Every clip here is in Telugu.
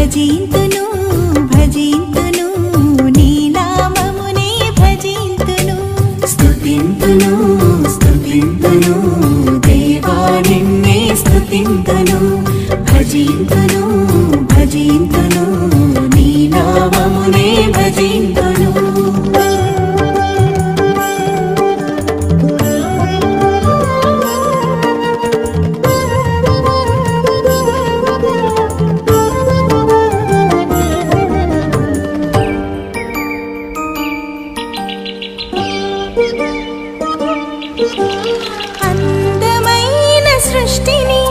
భజింతును భజింతును నీ నామమునే భజింతును స్తుతింతును స్తుతింతును దేవా నిన్నే స్తుతింతును భజింతును భజింతును నీ నామమునే భజింతును అందమైన సృష్టిని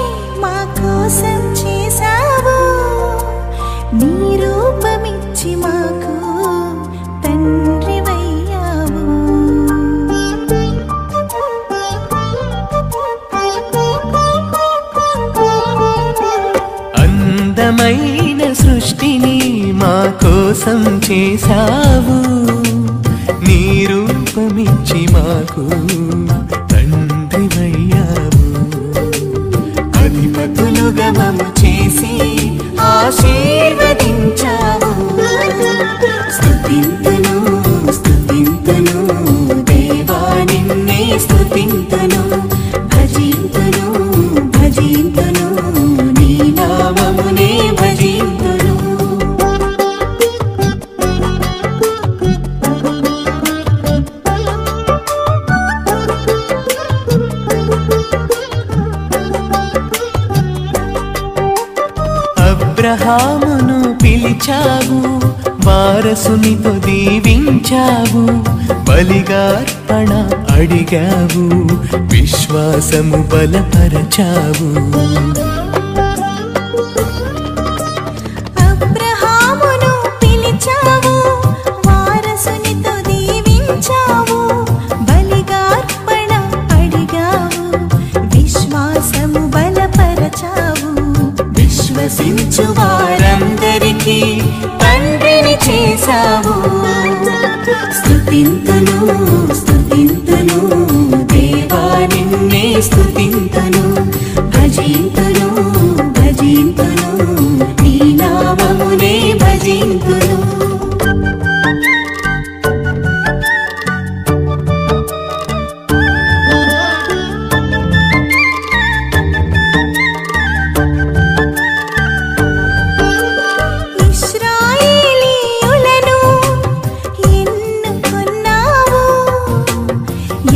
మా కోసం చేసావు నీ రూపమిచ్చి మాకు తండ్రివయ్యావు అందమైన సృష్టిని మా కోసం చేసావు నీ రూపమిచ్చి మాకు తండ్రివయ్యావు అధిపతులుగా మమ్ము చేసి ఆశీర్వదించావు స్తుతింతును స్తుతింతును దేవా నిన్నే స్తుతింతును భజింతును భజింతును నీ నామమునే భజింతును అబ్రహామును పిలిచావు వారసునితో దీవించావు బలిగా అర్పణ అడిగావు విశ్వాసము బలపరచావు అబ్రహామును పిలిచావు వారసునితో దీవించావు బలిగా అర్పణ అడిగావు విశ్వాసము బలపరచావు విశ్వసించు వారందరికీ తండ్రిని చేశావు స్తుతింతును స్తుతింతును దేవా నిన్నే స్తుతింతును భజింతును భజింతును నీ నామమునే భజింతును ఇశ్రాయేలీయులను ఎన్నుకున్నావు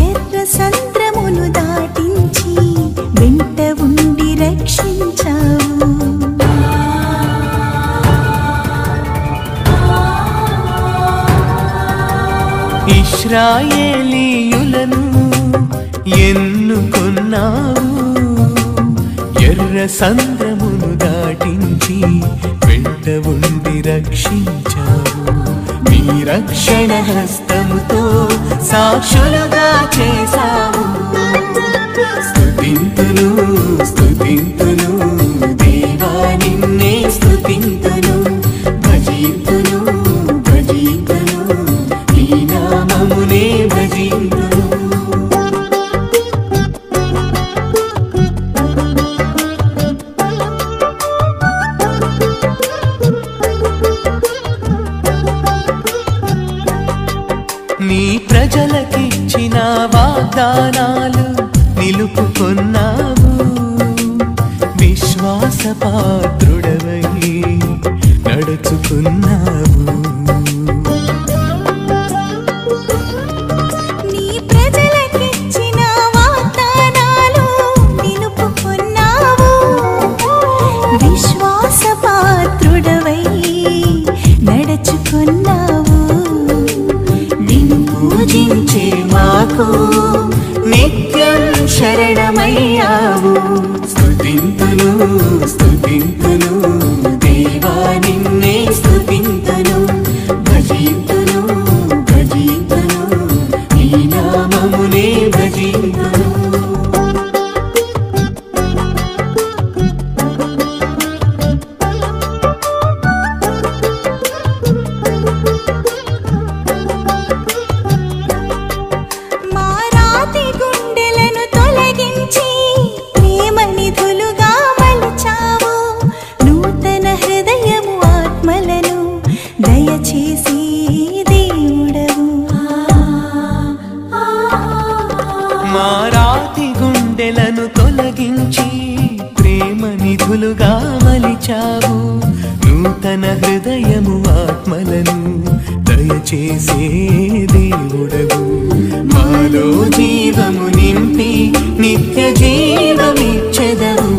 ఎర్ర సంద్రమును దాటించి వెంట ఉండి రక్షించావు ఇశ్రాయేలీయులను ఎన్నుకున్నావు ఎర్ర సంద్రమును దాటించి వెంట ఉండి రక్షించావు నీ రక్షణ హస్తముతో సాక్షులుగా చేశావు స్తుతింతును స్తుతింతును దేవా నిన్నే స్తుతింతును భజింతును భజింతును నీ నామమునే భజింతును నీ ప్రజలకిచ్చిన వాగ్దానాలు నిలుపుకొన్నావు విశ్వాసపాత్రుడవై నడుచుకున్నావు నీ ప్రజలకిచ్చిన వాగ్దానాలు నిలుపుకున్నావు విశ్వాసపాత్రుడవై నడుచుకున్నావు నిన్ను పూజించే మాకు నిత్యం శరణమయ్యావు స్తుతింతును స్తుతింతును దేవా నిన్నే స్తుతింతును మలిచావు నూతన హృదయము ఆత్మలను దయచేసే దేవుడవు మాలో జీవము నింపి నిత్య జీవమిచ్చెదవు